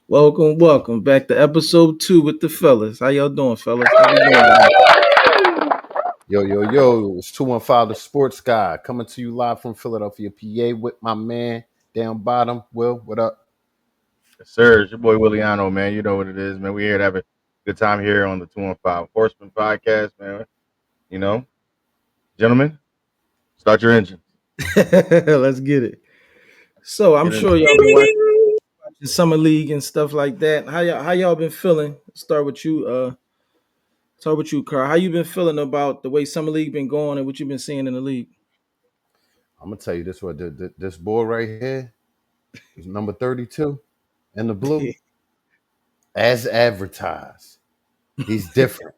Welcome back to episode 2 with the fellas. How y'all doing, fellas? How we doing? Yo, it's 215 the Sports Guy coming to you live from Philadelphia, PA with my man down bottom. Will, what up? Yes, sir. It's your boy Williano, man. You know what it is, man. We're here to have a good time here on the 215 Horsemen Podcast, man. You know, gentlemen, start your engine. Let's get it. So I'm sure y'all been watching summer league and stuff like that. How y'all been feeling? Start with you, Carl. How you been feeling about the way summer league been going and what you've been seeing in the league? I'm gonna tell you this: what this boy right here is number 32 in the blue, as advertised. He's different.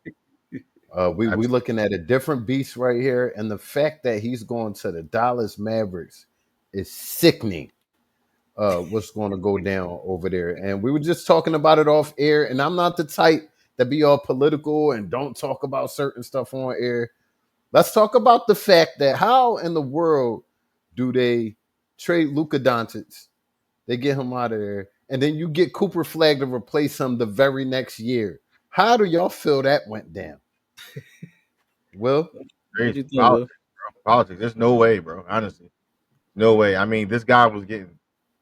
We looking at a different beast right here, and the fact that he's going to the Dallas Mavericks is sickening. What's going to go down over there? And we were just talking about it off air, and I'm not the type that be all political and don't talk about certain stuff on air. Let's talk about the fact that how in the world do they trade Luka Doncic? They get him out of there, and then you get Cooper Flagg to replace him the very next year. How do y'all feel that went down? Will? Politics. There's no way, bro. Honestly, no way. I mean, this guy was getting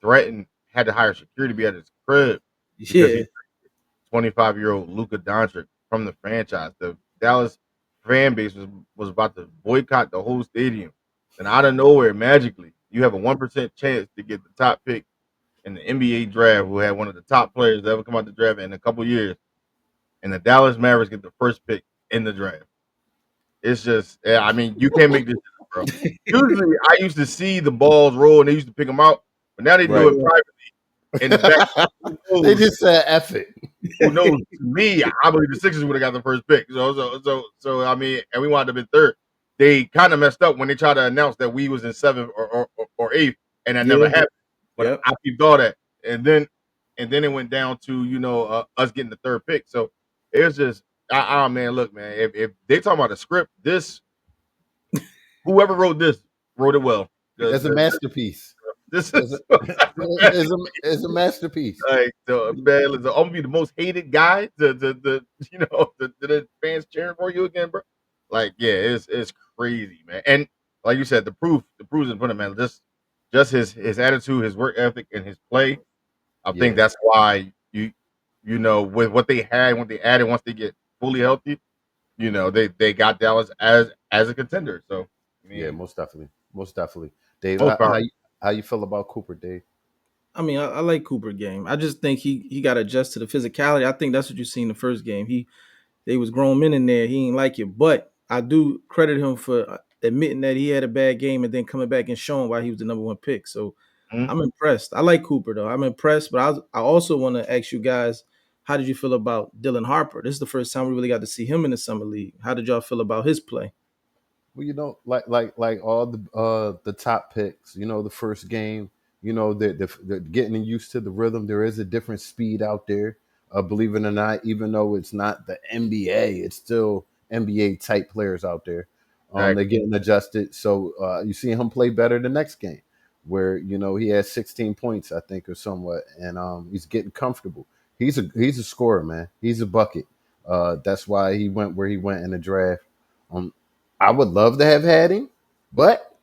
threatened, had to hire security to be at his crib. Yeah. 25-year-old Luka Doncic from the franchise. The Dallas fan base was about to boycott the whole stadium. And out of nowhere, magically, you have a 1% chance to get the top pick in the NBA draft, who had one of the top players to ever come out the draft in a couple years. And the Dallas Mavericks get the first pick in the draft. It's just, I mean, you can't make this, bro. Usually, I used to see the balls roll and they used to pick them out, but now they do it privately. In the back, they just said F it. Who knows? To me, I believe the Sixers would have got the first pick. So I mean, and we wound up in third. They kind of messed up when they tried to announce that we was in seventh or eighth, and that never happened. But I peeped all that, and then it went down to us getting the third pick. So it was just, man, look, man, if they talking about a script, whoever wrote this wrote it well. It's a masterpiece. This is a masterpiece. Like, man, I'm gonna be the most hated guy. The fans cheering for you again, bro. Like, yeah, it's crazy, man. And like you said, the proof is in front of man. Just his attitude, his work ethic, and his play. I think that's why with what they had, what they added, once they get fully healthy, they got Dallas as a contender. So I mean, most definitely. Dave, how you feel about Cooper, Dave? I mean, I like Cooper game. I just think he got to adjust to the physicality. I think that's what you see in the first game. They was grown men in there. He ain't like it, but I do credit him for admitting that he had a bad game and then coming back and showing why he was the number one pick. So I'm impressed. I like Cooper though. I'm impressed, but I also want to ask you guys, how did you feel about Dylan Harper? This is the first time we really got to see him in the summer league. How did y'all feel about his play? Well, like all the top picks, the first game, they're getting used to the rhythm. There is a different speed out there. Believe it or not, even though it's not the NBA, it's still NBA type players out there. They're getting adjusted. So you see him play better the next game, where he has 16 points, I think, or somewhat, and he's getting comfortable. He's a scorer, man. He's a bucket. That's why he went where he went in the draft. I would love to have had him, but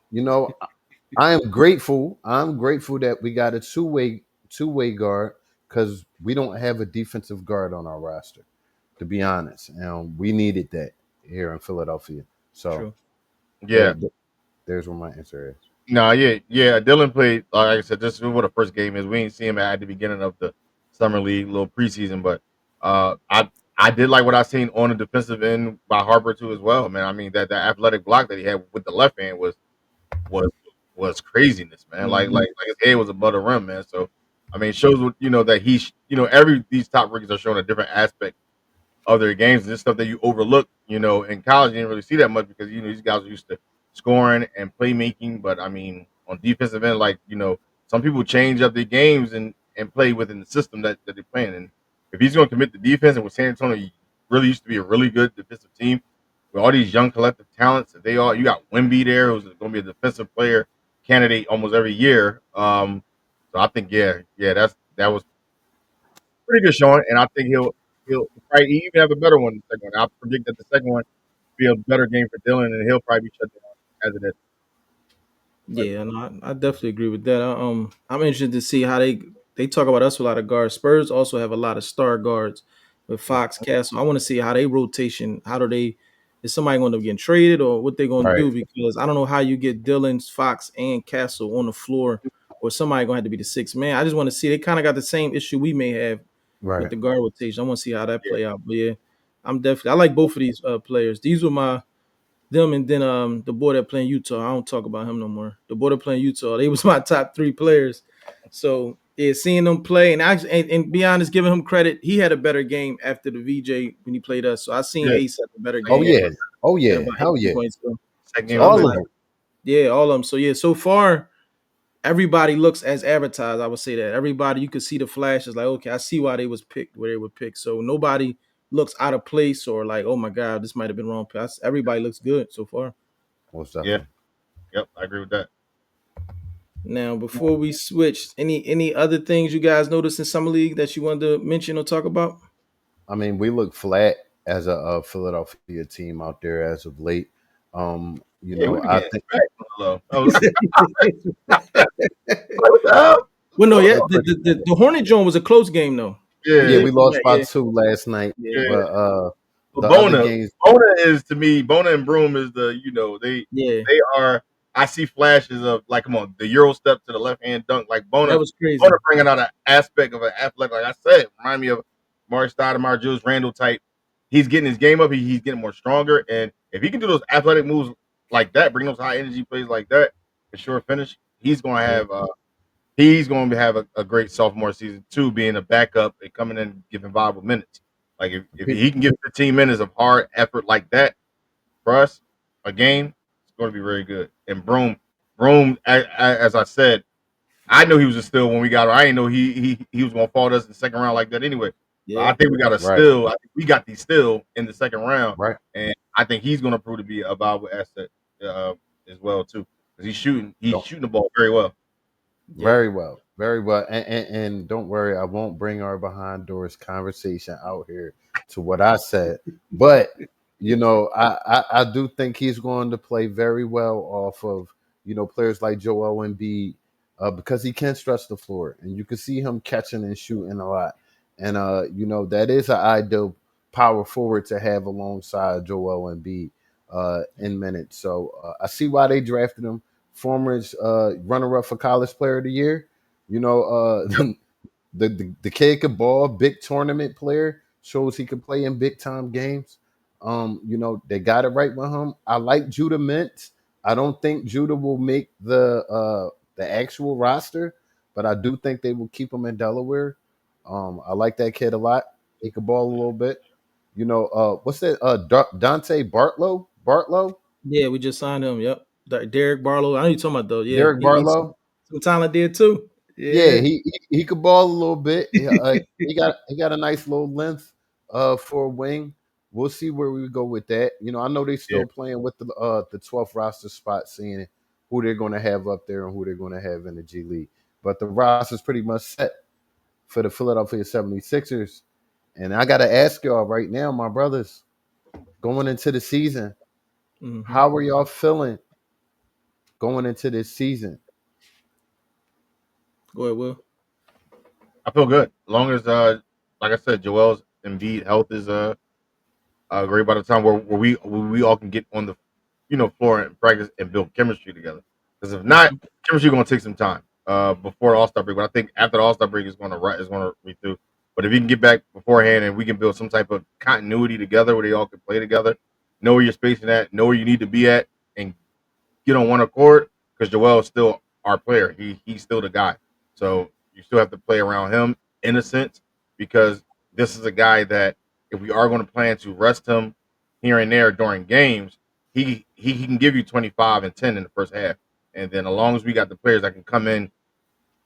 I am grateful. I'm grateful that we got a two-way guard, because we don't have a defensive guard on our roster, to be honest. And we needed that here in Philadelphia. So, there's where my answer is. No, yeah. Dylan played, like I said, this is what the first game is. We ain't see him at the beginning of the summer league, little preseason, but I did like what I seen on the defensive end by Harper too as well, man. I mean, that athletic block that he had with the left hand was craziness, man. Like his head was above the rim, man. So I mean, it shows that he's these top rookies are showing a different aspect of their games. And this stuff that you overlook, in college you didn't really see that much because these guys are used to scoring and playmaking. But I mean, on defensive end, some people change up their games and play within the system that they're playing. And if he's going to commit to defense, and with San Antonio really used to be a really good defensive team with all these young collective talents. They all you got Wemby there, who's going to be a defensive player candidate almost every year. So I think that was pretty good showing, and I think he'll probably even have a better one in the second one. I predict that the second one will be a better game for Dylan, and he'll probably be shut down as it is. But Yeah, no, I definitely agree with that. I'm interested to see how they talk about us with a lot of guards. Spurs also have a lot of star guards with Fox, Castle. I want to see how they rotation. How do they? Is somebody going to get traded or what they're going to Right, do? Because I don't know how you get Dylan, Fox, and Castle on the floor, or somebody going to have to be the sixth man. I just want to see. They kind of got the same issue we may have with right. the guard rotation. I want to see how that yeah, play out. But yeah, I like both of these players. These were my them and then the boy that playing Utah. I don't talk about him no more. The boy that playing Utah, they was my top three players. So yeah, seeing them play and actually and be honest, giving him credit, he had a better game after the VJ when he played us. So I seen yeah. Ace have a better Oh Second game, game yeah, oh at yeah, about hell 18 yeah, points. second So game was I'm all of good. like, them. yeah, all of them. So yeah, so far everybody looks as advertised. I would say that everybody you could see the flashes. Like, okay, I see why they was picked where they were picked. So nobody looks out of place or like, oh my god, this might have been wrong pass. Everybody looks good so far. Most Yeah, definitely. yep, I agree with that. Now, before we switch, any other things you guys noticed in summer league that you wanted to mention or talk about? I mean, we look flat as a Philadelphia team out there as of late. Yeah, we be I getting think smacked on the low. I was like, what the hell? Well, no, yeah, yeah, the Hornet Joint was a close game though. We yeah, Yeah, did we play lost that, by yeah, 2 last night, yeah, yeah. but But the other Bona, games, Bona is to me, Bona and Broom is yeah. they are. I see flashes of like, come on, the Euro step to the left hand dunk, like That Bona. was Bona crazy. bringing out an aspect of an athletic, like I said, remind me of Mark Stoudemire, Julius Randle type. He's getting his game up. He's getting more stronger, and if he can do those athletic moves like that, bring those high energy plays like that, for sure finish, yeah, he's going to have a great sophomore season too, being a backup and coming in and giving viable minutes. Like if pe- he can give 15 minutes of hard effort like that for us a game, it's going to be very good. And Broom, as I said, I knew he was a steal when we got him. I didn't know he was going to fall to us in the second round like that anyway. But Yeah, I think we got a right, steal. I think we got the steal in the second round, right. and I think he's going to prove to be a valuable asset uh, as well too, because he's Don't shooting the ball very well. yeah, very well, and don't worry, I won't bring our behind doors conversation out here to what I said, but I do think he's going to play very well off of players like Joel Embiid because he can stretch the floor, and you can see him catching and shooting a lot, and that is an ideal power forward to have alongside Joel Embiid in minutes. So I see why they drafted him. Former runner-up for College Player of the Year. You know, Yep. the kid could ball, big tournament player, shows he can play in big time games. They got it right with him. I like Judah Mintz. I don't think Judah will make the actual roster, but I do think they will keep him in Delaware. I like that kid a lot. He could ball a little bit. What's that? Dante Bartlow. Bartlow. yeah. We just signed him. Yep, Derek Barlow. I know you talking about though. Yeah, Derek he's Barlow. some talent there too. Yeah, Yeah, he could ball a little bit. He got a nice little length for a wing. We'll see where we go with that. I know they're Yeah. still playing with the 12th roster spot, seeing who they're going to have up there and who they're going to have in the G League. But the roster's pretty much set for the Philadelphia 76ers. And I got to ask y'all right now, my brothers, going into the season, hmm how are y'all feeling going into this season? Go ahead, Will. I feel good. As long as like I said, Joel's Embiid health is great by the time where we all can get on the floor and practice and build chemistry together. Because if not, chemistry gonna take some time before All Star break. But I think after the All Star break is gonna read through. But if you can get back beforehand and we can build some type of continuity together where they all can play together, know where you're spacing at, know where you need to be at, and get on one accord because Joel is still our player. He's still the guy. So you still have to play around him in a sense because this is a guy that if we are going to plan to rest him here and there during games, he can give you 25 and 10 in the first half. And then as long as we got the players that can come in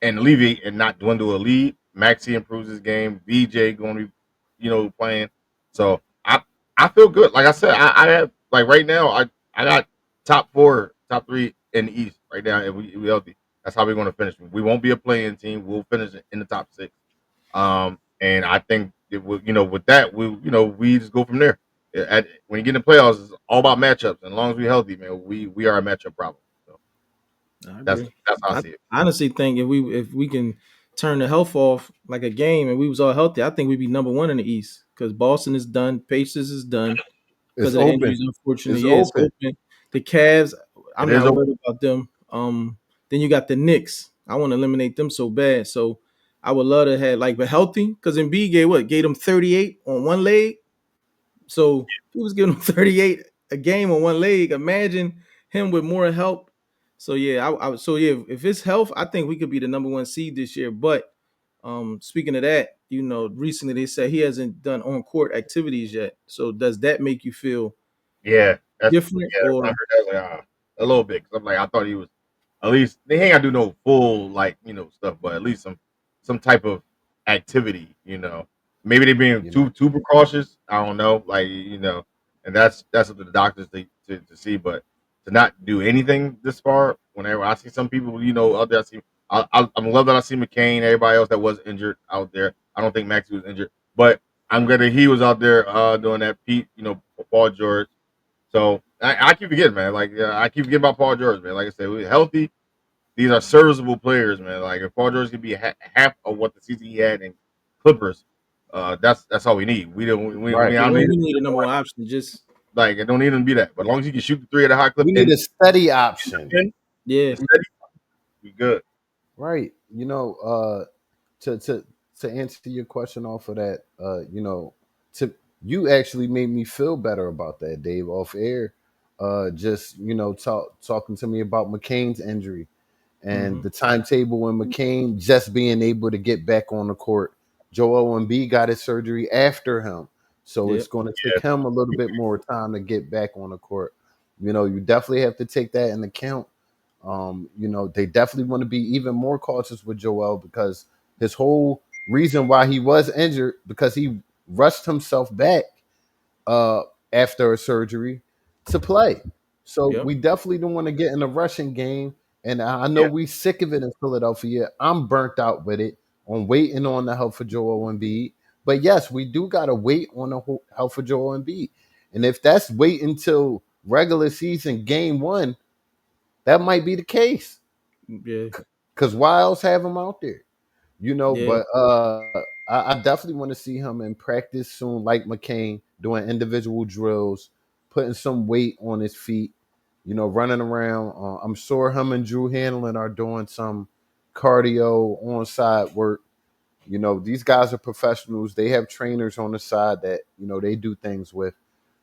and alleviate and not dwindle a lead, Maxi improves his game. VJ going to be, playing. So I feel good. Like I said, I have like right now. I got top four, top three in the East right now, and we healthy. That's how we're going to finish. We won't be a playing team. We'll finish in the top six. And I think it will, with that, we just go from there. When you get in the playoffs, it's all about matchups. And as long as we're healthy, man, we are a matchup problem. So I that's agree. that's how I I see it. honestly think if we can turn the health off like a game and we was all healthy, I think we'd be number one in the East because Boston is done, Pacers is done because It's of the open. injuries. Unfortunately, It's yeah, it's open. open. The Cavs, It I'm is not open. worried about them. Then you got the Knicks. I want to eliminate them so bad. So I would love to have like but healthy because Embiid gave them 38 on one leg. So he was giving him 38 a game on one leg. Imagine him with more help. So yeah, so yeah, if it's health, I think we could be the number one seed this year. But speaking of that, recently they said he hasn't done on court activities yet. So does that make you feel Yeah, that's different yeah. When I or heard that, a little bit, because I'm like, I thought he was at least they ain't got to do no full like stuff, but at least some type of activity. Maybe they being You know, too precautious. I don't know, like and that's up to the doctors to see. But to not do anything this far, whenever I see some people, out there, I'm glad that I see McCain, everybody else that was injured out there. I don't think Maxie was injured, but I'm glad that he was out there doing that. Pete, Paul George. So I keep forgetting, man. Like I keep forgetting about Paul George, man. Like I said, we're healthy. These are serviceable players, man. Like if Paul George could be half of what the season he had in Clippers, that's all we need. We don't. right. I don't need we need a number one option? Just like it don't need him to be that. But as long as he can shoot the three at a high clip We need and a steady option. defend, yeah, it's steady, we good. Right. To answer your question off of that, to you actually made me feel better about that, Dave, off air. Just talking to me about McCain's injury and hmm the timetable and McCain just being able to get back on the court. Joel Embiid got his surgery after him, so yeah, it's going to take him a little bit more time to get back on the court. You definitely have to take that in account. They definitely want to be even more cautious with Joel because his whole reason why he was injured because he rushed himself back uh, after a surgery to play. So yeah, we definitely don't want to get in a rushing game. And I know Yeah, we sick of it in Philadelphia. I'm burnt out with it on waiting on the health for Joel Embiid. But yes, we do got to wait on the health for Joel Embiid. And if that's wait until regular season game one, that might be the case. yeah, Because why else have him out there? yeah. But I definitely want to see him in practice soon, like McCain, doing individual drills, putting some weight on his feet, running around. I'm sure him and Drew Hanlon are doing some cardio on side work. These guys are professionals. They have trainers on the side that, they do things with.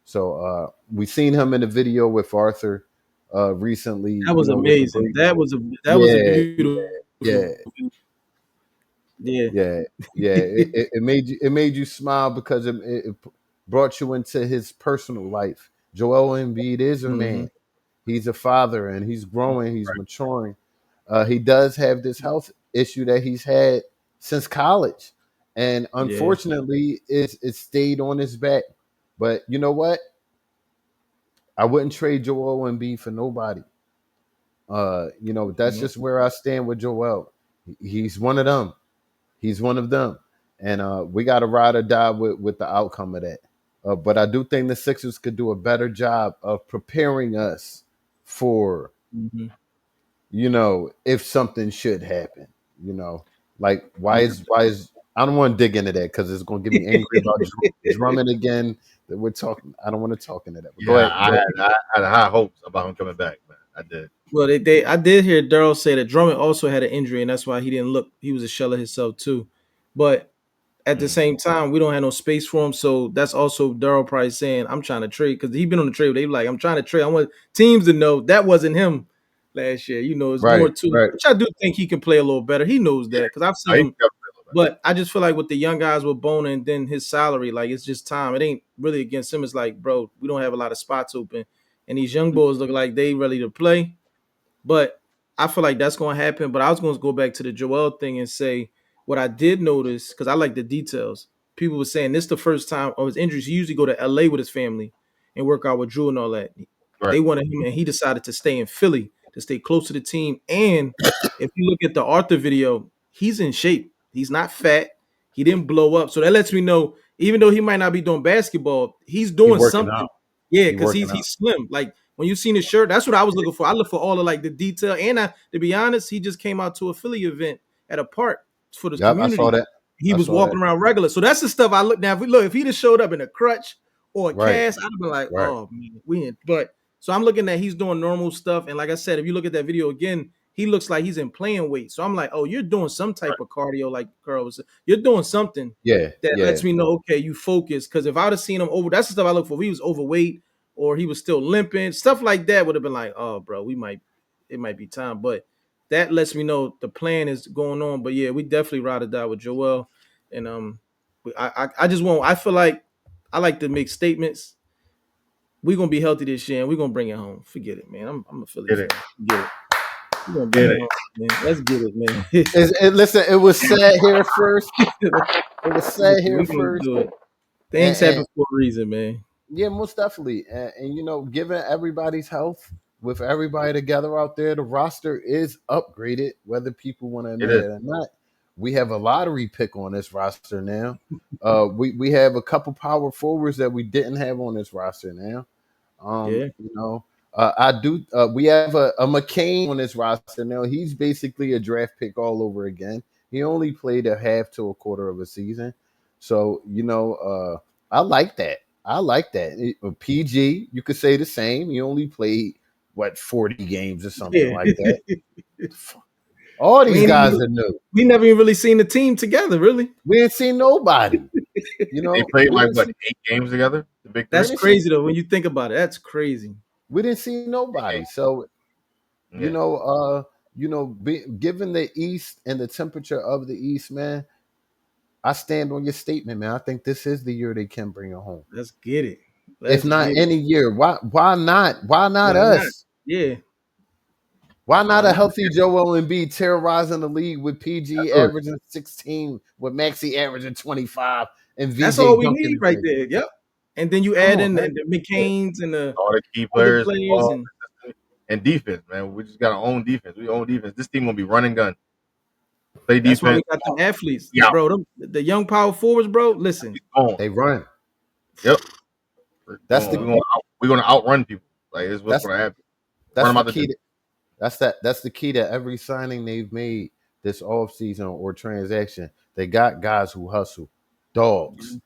So we seen him in a video with Arthur recently, That was with the amazing. break. That was a Yeah, beautiful. yeah. Yeah. Yeah, yeah. It made you smile because it brought you into his personal life. Joel Embiid is a hmm man. He's a father, and he's growing. He's maturing. He does have this health issue that he's had since college, and Yeah. unfortunately, it stayed on his back. But you know what? I wouldn't trade Joel Embiid for nobody. That's Yep. just where I stand with Joel. He's one of them. He's one of them, and we got to ride or die with the outcome of that. But I do think the Sixers could do a better job of preparing us for hmm if something should happen. You know, like why Yeah. is why is I don't want to dig into that because it's going to get me angry about drumming again. That we're talking. I don't want to talk into that. But go yeah. ahead. I Go had ahead. I had high hopes about him coming back, man. I did. Well, I did hear Daryl say that Drummond also had an injury, and that's why he didn't look. He was a shell of himself too. But at the Mm. same time, we don't have no space for him. So that's also Daryl probably saying, I'm trying to trade because he been on the trade. They like, I'm trying to trade. I want teams to know that wasn't him last year. It's more Right. to it, Right. which I do think he can play a little better. He knows Yeah, that because I've no, seen he him. got a little better. But I just feel like with the young guys with Bona and then his salary, like it's just time. It ain't really against him. It's like, bro, we don't have a lot of spots open. And these young boys look like they ready to play. But I feel like that's going to happen. But I was going to go back to the Joel thing and say what I did notice because I like the details. people were saying this the first time of his injuries. He usually go to LA with his family and work out with Drew and all that. Right. They wanted him, and he decided to stay in Philly to stay close to the team. And if you look at the Arthur video, he's in shape. He's not fat. He didn't blow up. So that lets me know, even though he might not be doing basketball, he's He doing working something. out. Yeah, He because working he's out. slim. Like when you seen his shirt, that's what I was looking for. I look for all of like the detail. And to be honest, he just came out to a Philly event at a park for the Yep, I saw community. that. He I was saw that. walking around regular. So that's the stuff I look now. If he just showed up in a crutch or a Right, cast, I'd be like, right. oh man, we in. But so I'm looking at he's doing normal stuff. And like I said, if you look at that video again, he looks like he's in playing weight. So I'm like, oh, you're doing some type of cardio, like Carl was saying. You're doing something Yeah, that yeah. lets me know, okay, you focus. Because if I'd have seen him over, that's the stuff I look for. If he was overweight or he was still limping, stuff like that would have been like, oh, bro, it might be time. But that lets me know the plan is going on. But yeah, we definitely ride or die with Joel. And I just want, I feel like I like to make statements. We're gonna be healthy this year and we're gonna bring it home. Forget it, man. I'm a Philly Get fan. it. Forget it. We're gonna bring Get it it. home, man. Let's get it, man. Listen, it was sad here first. It was sad Listen, here we're gonna first, do it. Things and happen for a reason, man. yeah, most definitely. And you know, given everybody's health, with everybody together out there, the roster is upgraded, whether people want to It admit is. it or not. We have a lottery pick on this roster now. We have a couple power forwards that we didn't have on this roster now. Yeah. You know, I do. We have a McCain on this roster now. He's basically a draft pick all over again. He only played a half to a quarter of a season, so you know, I like that. I like that. PG, you could say the same. He only played what 40 games or something Yeah. like that. All we these ain't guys even are new. we never even really seen the team together, really. We ain't seen nobody. You They know, played like what 8 games together. The big we three. That's didn't see crazy though. When you think about it, that's crazy. we didn't see nobody. So you Yeah. know, given the East and the temperature of the East, man, I stand on your statement, man. I think this is the year they can bring it home. Let's get it. If Let's not get it. any year, why not? Why not Why not? us? Yeah. Why not Why a not? healthy Joel Embiid terrorizing the league with PG That's what averaging 16, with Maxi averaging 25, and That's VJ all we dunking need his right nigga? there. Yep. And then you Come add on, in man. the McCain's and the all the key other players players, involved and and defense, man. We just got our own defense. We own defense. This team gonna be running gun. Play that's why we defense. got them athletes, Yeah. bro. The young power forwards, bro. Listen, On. They run. Yep. That's the We're gonna outrun people. Like it's what's that's gonna happen. Run that's them the out the key. gym. That's the key to every signing they've made this offseason or transaction. They got guys who hustle, dogs.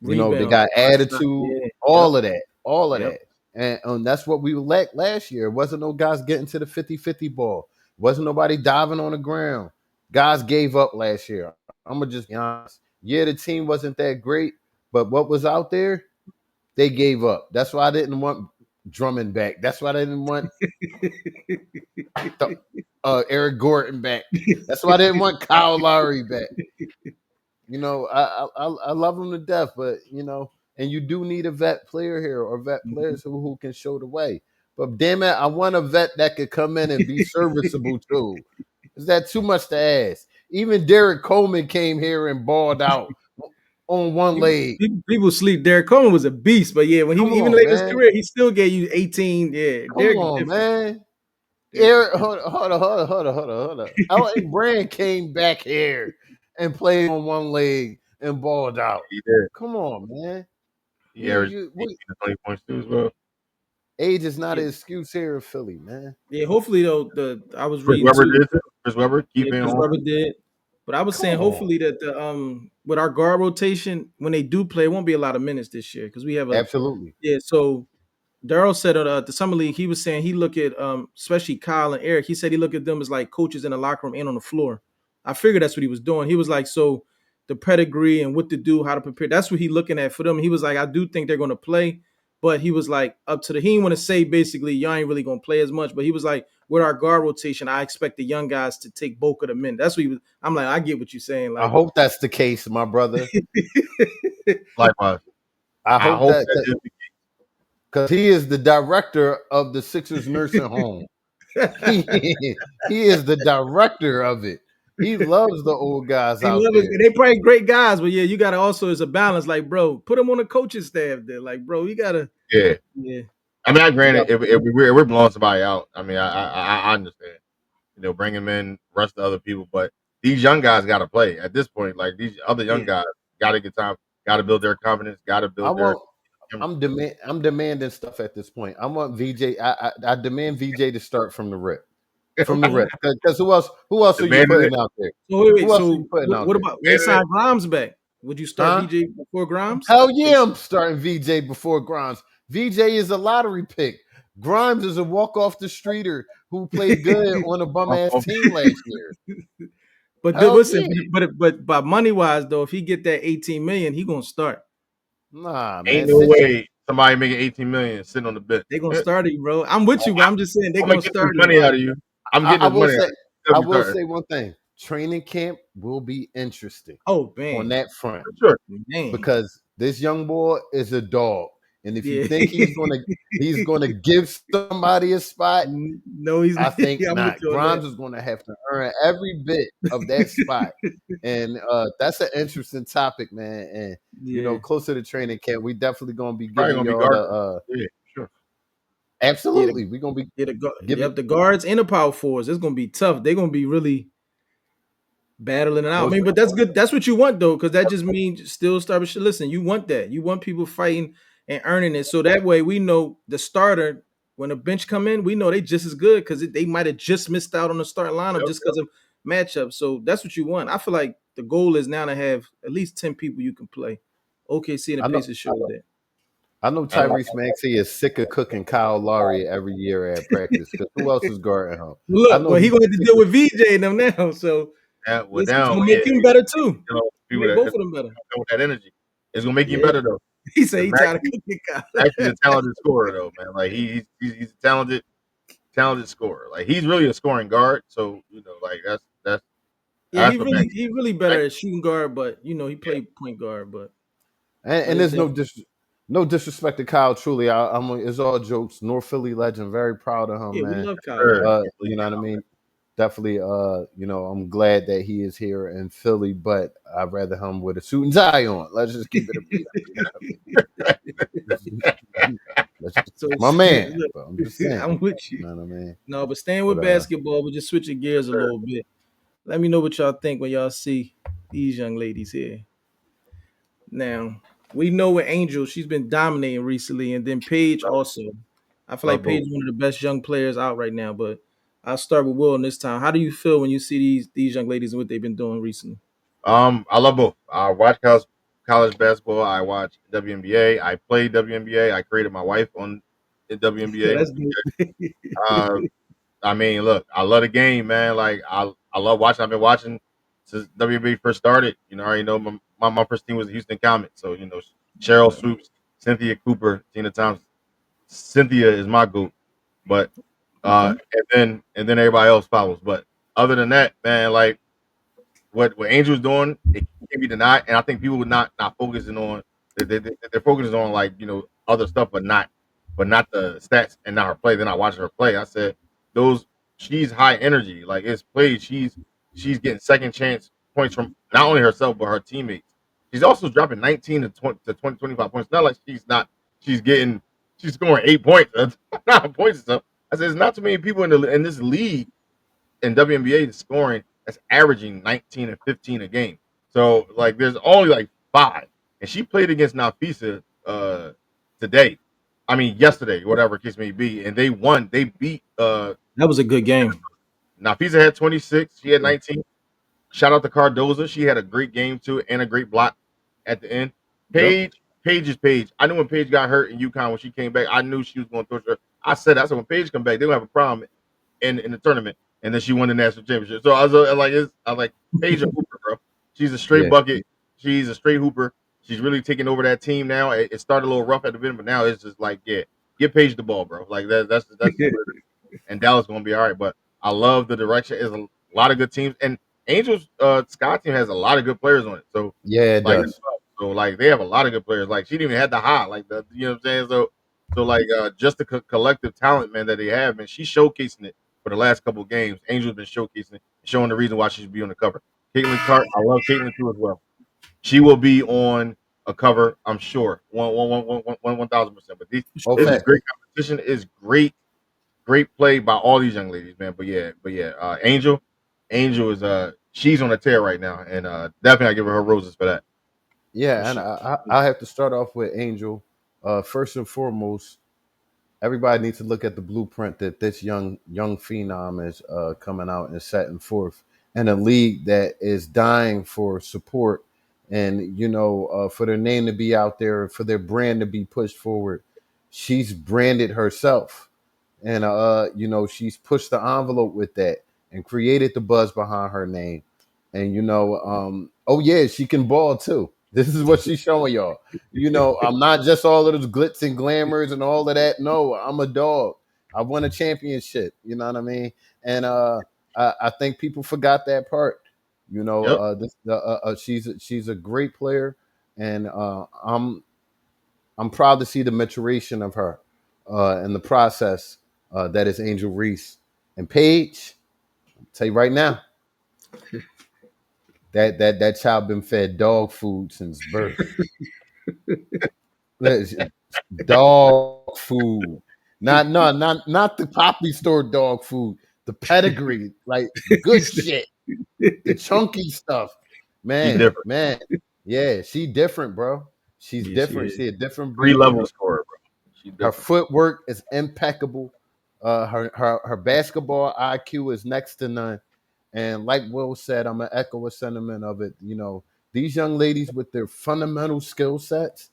You know, they rebound, got attitude, yeah, yep, all of yep. that. And that's what we lacked last year. It wasn't no guys getting to the 50-50 ball. Wasn't nobody diving on the ground. Guys gave up last year. I'm going to just be honest. Yeah, the team wasn't that great, but what was out there, they gave up. That's why I didn't want Drummond back. That's why I didn't want Eric Gordon back. That's why I didn't want Kyle Lowry back. You know, I love him to death, but you know, and you do need a vet player here or vet players who can show the way. But damn it, I want a vet that could come in and be serviceable too. Is that too much to ask? Even Derek Coleman came here and balled out on one leg. People sleep. Derek Coleman was a beast, but yeah, when he Come even on, later in his man. career, he still gave you 18. Yeah, Come Derek is on, different. man. Derek is Eric, different. hold on. Elton Brand came back here and played on one leg and balled out. He did. Come on, man. He averaged We 18 to 20 points too as well. age is not Yeah, an excuse here in Philly, man. yeah. Hopefully though, I was Chris reading Webber too. did too. Chris Webber keep Yeah, being Chris home. Webber did. But I was Come saying, on. hopefully that the with our guard rotation, when they do play, it won't be a lot of minutes this year because we have a Absolutely. yeah. So Daryl said at the summer league, he was saying he look at especially Kyle and Eric. He said he looked at them as like coaches in the locker room and on the floor. I figured that's what he was doing. He was like, so the pedigree and what to do, how to prepare. That's what he looking at for them. He was like, I do think they're going to play, but he was like, up to the. He didn't want to say basically y'all ain't really going to play as much, but he was like, with our guard rotation, I expect the young guys to take bulk of the men. That's what he was. I'm like, I get what you're saying. I Like, hope that's the case, my brother. Likewise. I I hope hope that that is the because he is the director of the Sixers nursing home. He is the director of it. He loves the old guys He out love it. there. They probably great guys, but yeah, you gotta also it's a balance. Like, bro, put him on the coaching staff there. Like, bro, you gotta Yeah. yeah. I mean, I You got granted, if we're blowing somebody out, I mean, I understand. Bring him in, rush the other people, but these young guys got to play at this point. Like these other young Yeah. guys got to get time, got to build their confidence, got to I build their want chemistry. I'm demanding stuff at this point. I want VJ. I demand VJ to start from the rip. From the Okay. rip. Because who else are you Demanding it, putting out there? So wait. Who else are So you putting out what there? about they demanding sign it. Grimes back? Would you start Huh? VJ before Grimes? Hell They, yeah, I'm starting VJ before Grimes. VJ is a lottery pick. Grimes is a walk off the streeter who played good on a bum Off- ass off- team last year. but Hell listen, yeah. but money wise though, if he get that 18 million, he gonna start. Nah, Ain't man. no Since way somebody making 18 million sitting on the bench. They gonna start him, bro. I'm with you, but I'm just saying they I'm gonna gonna get this start him. money out of you. I'm getting I this will money out of say you. Still I be will starting say one thing. Training camp will be interesting Oh on man, that front for sure. man, because this young boy is a dog. And if you yeah. think he's gonna give somebody a spot, No, he's. I think I'm with not. you on that. Grimes is going to have to earn every bit of that spot, and that's an interesting topic, man. And Yeah, closer to training camp, we definitely going to be Probably giving gonna be y'all the guarding. Yeah, sure. yeah, absolutely. We're going to be giving the guards and the power forwards. It's gonna be tough. They're gonna be really battling it out. I most. mean, but that's good. That's what you want though, because that just means still start with shit. Listen, you want that. You want people fighting and earning it. So that way we know the starter when the bench come in, we know they just as good because they might have just missed out on the starting lineup Yep, just because of matchup. So that's what you want. I feel like the goal is now to have at least 10 people you can play. OKC and the I know. Pacers showed that. I know yep. Tyrese Maxey is sick of cooking Kyle Lowry every year at practice because who else is guarding him? I Look, know well, he he's gonna have to sick deal of. with VJ and them now. So Well, listen, it's now, gonna yeah, make him better too. people Make that both it's of them better. with that energy, it's gonna make you Yeah. better though. He said Because he Max tired of cooking actually Kyle. a talented scorer though, man. Like he's a talented scorer. Like he's really a scoring guard. So like Yeah, that's what Max. he really better Max at shooting guard, but he yeah, played point guard, but And it's there's definitely no disrespect to Kyle. Truly, it's all jokes. North Philly legend. Very proud of him, yeah, we man. love Kyle sure. Lowry. You know what I mean? Definitely. I'm glad that he is here in Philly, but I'd rather him with a suit and tie on. Let's just keep it a beat. You know what I mean? So My man. look, But I'm just saying. I'm with You you. know what I mean? No, but staying But with basketball, but just switching gears a Sure. little bit. Let me know what y'all think when y'all see these young ladies here. Now, we know with Angel, she's been dominating recently, and then Paige also. I feel like Love Paige both. is one of the best young players out right now, but I'll start with Will in this time. How do you feel when you see these young ladies and what they've been doing recently? I love both. I watch college basketball. I watch WNBA. I play WNBA. I created my wife on the WNBA. That's good. Uh, I mean, look, I love the game, man. Like I love watching. I've been watching since WNBA first started. I already know my first team was the Houston Comets. So Cheryl Swoops, Cynthia Cooper, Tina Thompson. Cynthia is my goat, but Okay. and then everybody else follows. But other than that, man, like what Angel's doing, it can't be denied. And I think people would not focusing on they're focusing on like other stuff, but not the stats and not her play. They're not watching her play. I said those she's high energy. Like it's played. She's getting second chance points from not only herself but her teammates. She's also dropping 19 to 20 25 points. Not like she's getting she's scoring 8 points, 9 points and stuff. I said there's not too many people in this league in WNBA scoring that's averaging 19 and 15 a game. So like there's only like five. And she played against Nafisa today. I mean yesterday, whatever case may be, and they won. They beat That was a good game. Nafisa had 26, she had 19. Shout out to Cardoza. She had a great game too and a great block at the end. Yep. Paige is Paige. I knew when Paige got hurt in UConn when she came back, I knew she was going to torch her. I said when Paige come back, they're gonna have a problem in the tournament, and then she won the national championship. So I was like Paige a hooper, bro. She's a straight yeah, bucket. She's a straight hooper. She's really taking over that team now. It started a little rough at the beginning, but now it's just like give Paige the ball, bro. Like that's just what it is. And Dallas gonna be all right. But I love the direction. There's a lot of good teams, and Angels Sky team has a lot of good players on it. So yeah, it like does. like they have a lot of good players. Like she didn't even have the high, like what I'm saying. So like just the collective talent, man, that they have, man. She's showcasing it for the last couple of games, Angel's been showcasing, showing the reason why she should be on the cover. Caitlin Clark, I love Caitlin too as well. She will be on a cover, I'm sure, 1,000%. But Oh, this is facts. great competition. Is great play by all these young ladies, man. But yeah, Angel is she's on a tear right now, and definitely I give her roses for that. for Yeah, and sure. I have to start off with Angel. First and foremost, everybody needs to look at the blueprint that this young phenom is coming out and setting forth in a league that is dying for support, and for their name to be out there, for their brand to be pushed forward. She's branded herself, and she's pushed the envelope with that and created the buzz behind her name. And oh yeah, she can ball too. This is what she's showing y'all. I'm not just all of those glitz and glamours and all of that. No, I'm a dog. I won a championship. You know what I mean? And I think people forgot that part. Yep, She's a great player, and I'm proud to see the maturation of her and the process that is Angel Reese and Paige. I'll tell you right now, that child been fed dog food since birth. Dog food, not no, not the poppy store dog food. The pedigree, like good shit, the chunky stuff. she Man, different. man, yeah, she different, bro. She's Yeah, she different. is. She a different Three breed. level scorer, bro. She Her different. footwork is impeccable. Her basketball IQ is next to none. And like Will said, I'm gonna echo a sentiment of it. These young ladies with their fundamental skill sets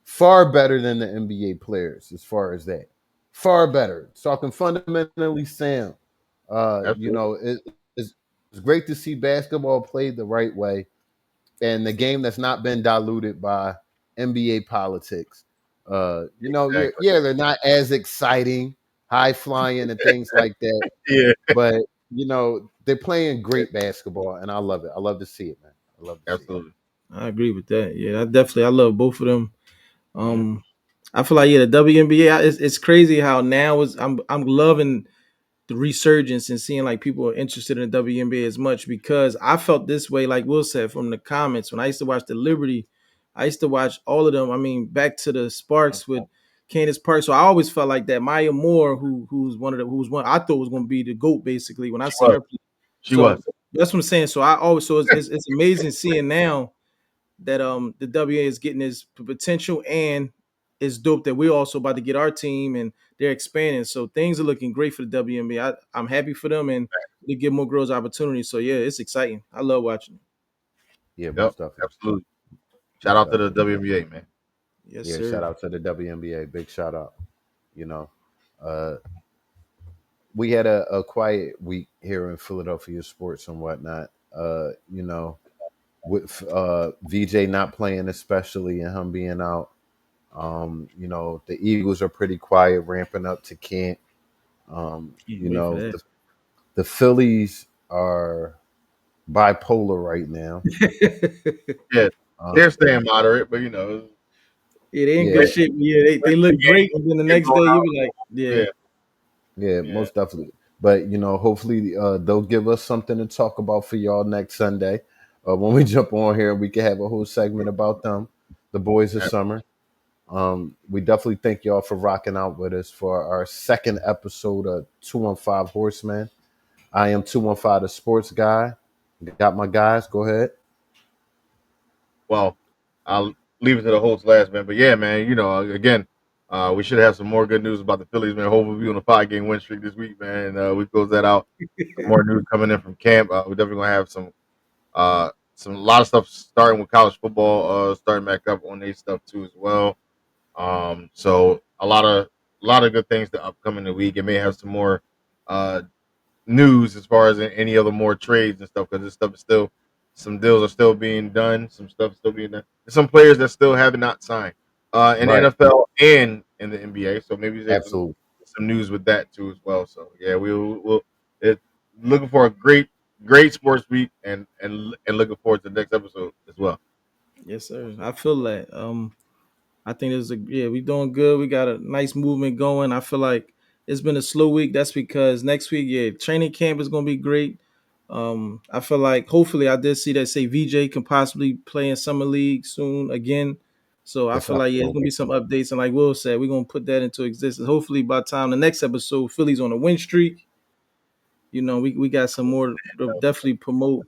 far better than the NBA players as far as that. Far better. Talking fundamentally sound. Absolutely. It's great to see basketball played the right way and the game that's not been diluted by NBA politics. Yeah, Exactly. yeah, they're not as exciting, high flying, and things like that. Yeah, But they're playing great basketball, and I love it. I love to see it, man. I love to see it. absolutely. I agree with that. Yeah, I love both of them. Mhm. Um, I feel like the WNBA. It's crazy how now is I'm loving the resurgence and seeing like people are interested in the WNBA as much because I felt this way, like Will said from the comments when I used to watch the Liberty. I used to watch all of them. I mean, back to the Sparks with Candace Park. So I always felt like that Maya Moore, who's one I thought was going to be the GOAT basically when I She seen was. her play. She So was. that's what I'm saying. So I always it's amazing seeing now that the WA is getting this potential and it's dope that we're also about to get our team and they're expanding. So things are looking great for the WNBA. I'm happy for them and they give more girls opportunities. So yeah, it's exciting. I love watching it. Yeah, Yep, most definitely. absolutely. Shout Most out to the definitely. WNBA, man. Yes, Yeah, shout sir. out to the WNBA. Big shout out. You know, uh, we had a quiet week here in Philadelphia sports and whatnot. With VJ not playing, especially, and him being out. The Eagles are pretty quiet, ramping up to camp. Can't wait for that. The Phillies are bipolar right now. Yeah, Uh, they're staying moderate, but Yeah, they ain't good yeah, shit. Yeah, they the look great, game and then the get next blown day you out. be like, yeah, Yeah, yeah, yeah, most definitely. But hopefully they'll give us something to talk about for y'all next Sunday. When we jump on here, we can have a whole segment about them, the boys of ab- summer. We definitely thank y'all for rocking out with us for our second episode of 215 Horsemen. I am 215 the sports guy. Got my guys. Go ahead. well, I'll leave it to the host last, man. But yeah, man, again, we should have some more good news about the Phillies, man. Hopefully, we on a 5 game win streak this week, man. We close that out. Some more news coming in from camp. We're definitely gonna have some a lot of stuff starting with college football, starting back up on their stuff too as well. So a lot of good things to upcoming the week. It may have some more uh news as far as any other more trades and stuff because this stuff is still some deals are still being done, some stuff still being done. There's some players that still have not signed in the Right. NFL and in the NBA. So maybe there's Absolutely. some news with that too as well. So yeah, we'll it, looking for a great sports week and looking forward to the next episode as well. yes, sir. I feel that. I think there's we doing good. We got a nice movement going. I feel like it's been a slow week. That's because next week, yeah, training camp is gonna be great. I feel like hopefully I did see that say VJ can possibly play in summer league soon again. So I It's feel like yeah, it's gonna October. be some updates, and like Will said, we're gonna put that into existence. Hopefully by the time the next episode, Phillies on a win streak. You know, we got some more to definitely promote,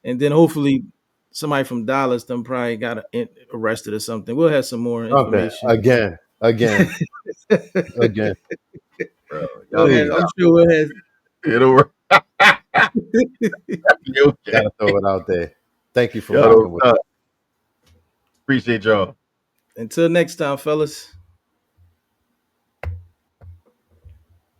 and then hopefully somebody from Dallas them probably got arrested or something. We'll have some more Something information. again. bro. Y'all We'll need have, Please, to I'm sure we'll have. it'll work. Okay. gotta throw it out there. Thank you for Y'all rocking don't with. suck. Appreciate y'all. Until next time, fellas.